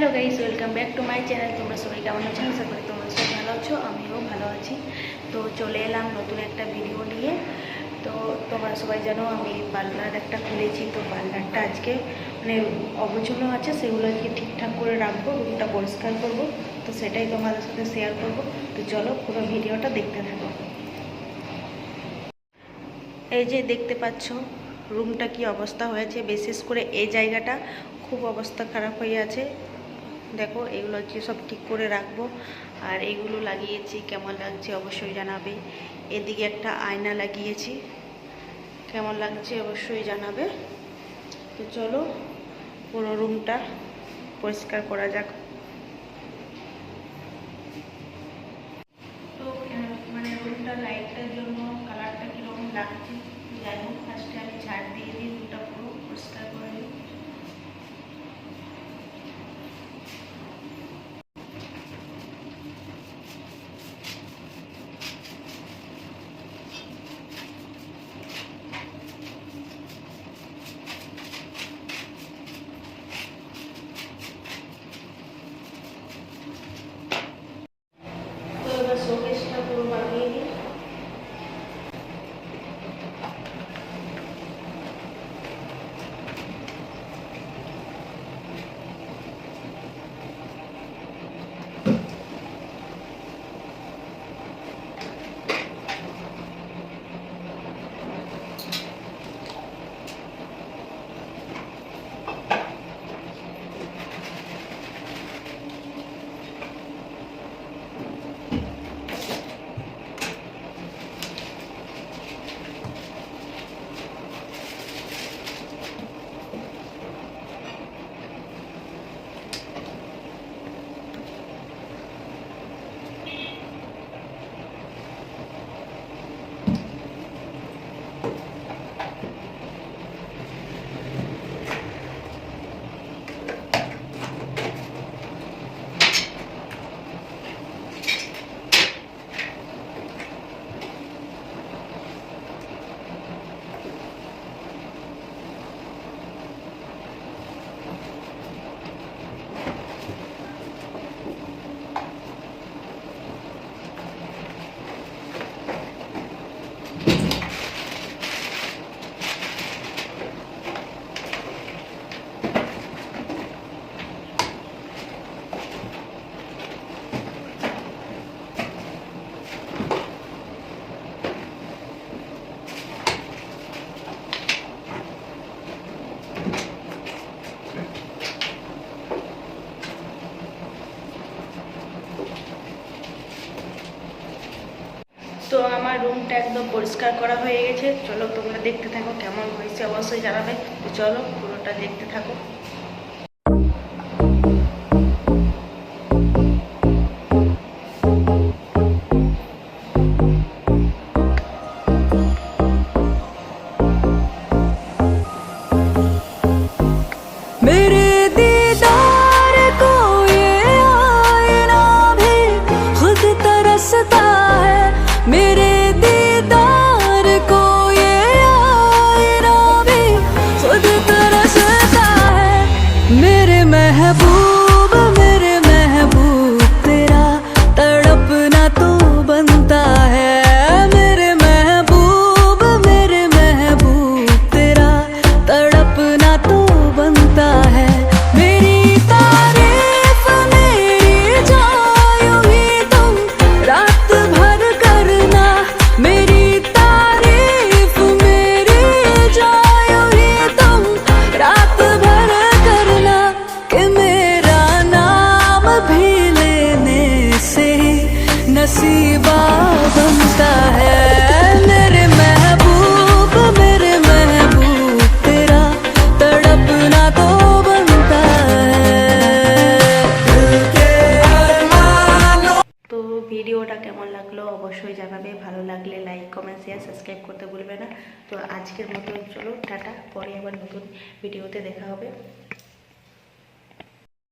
Hello guys, welcome back to my channel. তোমরা সবাই কেমন আছো? আশা করি তোমরা সবাই ভালো আছো, আমিও ভালো আছি। তো চলে এলাম নতুন একটা ভিডিও নিয়ে। তো তোমরা সবাই জানো আমি পার্লার একটা খুলেছি। তো পার্লারটা আজকে মানে অগোছালো আছে, সেগুলো আজকে ঠিকঠাক করে রাখবো, রুমটা পরিষ্কার করব। তো সেটাই তোমাদের সাথে শেয়ার করব। তো চলো পুরো ভিডিওটা দেখতে থাকো। এই যে দেখতে পাচ্ছ রুমটা কি অবস্থা হয়েছে, বিশেষ করে এই জায়গাটা খুব অবস্থা খারাপ হয়ে আছে। দেখো এগুলো হচ্ছে সব ঠিক করে রাখবো। আর এগুলো লাগিয়েছি, কেমন লাগছে অবশ্যই জানাবে। এদিকে একটা আয়না লাগিয়েছি, কেমন লাগছে অবশ্যই জানাবে। তো চলো পুরো রুমটা পরিষ্কার করা যাক। তো মানে রুমটা লাইটটার জন্য কালারটা কীরকম লাগছে যাই হোক, ফার্স্টে আমি ঝাড় দিয়ে দিই, রুমটা পুরো পরিষ্কার করে নিই। তো এবার শোকেসটা পুরো বানিয়ে নিই। তো আমার রুমটা একদম পরিষ্কার করা হয়ে গেছে। চলো তোমরা দেখতে থাকো কেমন হয়েছে অবশ্যই জানাবে। তো চলো পুরোটা দেখতে থাকো। मेरे दीदार को ये आईना भी खुद तरसता है। मेरे दीदार को ये आईना भी खुद तरसता है। मेरे महबूब तेरा तड़पना तो बनता है। मेरे महबूब तेरा तड़पना तो बनता है। मेरी तारीफ मेरी जायूं ही तुम रात भर करना। मेरी तारीफ मेरी जायूं ही तुम रात भर करना। कि मेरा नाम भी लेने से नसीबा बनता है। मेरे महबूब तेरा तड़पना तो बनता है। তো ভিডিওটা কেমন লাগলো অবশ্যই জানাবে, ভালো লাগলে লাইক কমেন্ট শেয়ার সাবস্ক্রাইব করতে ভুলবে না। তো আজকের মতো চলো টাটা, পরে আবার নতুন ভিডিওতে দেখা হবে।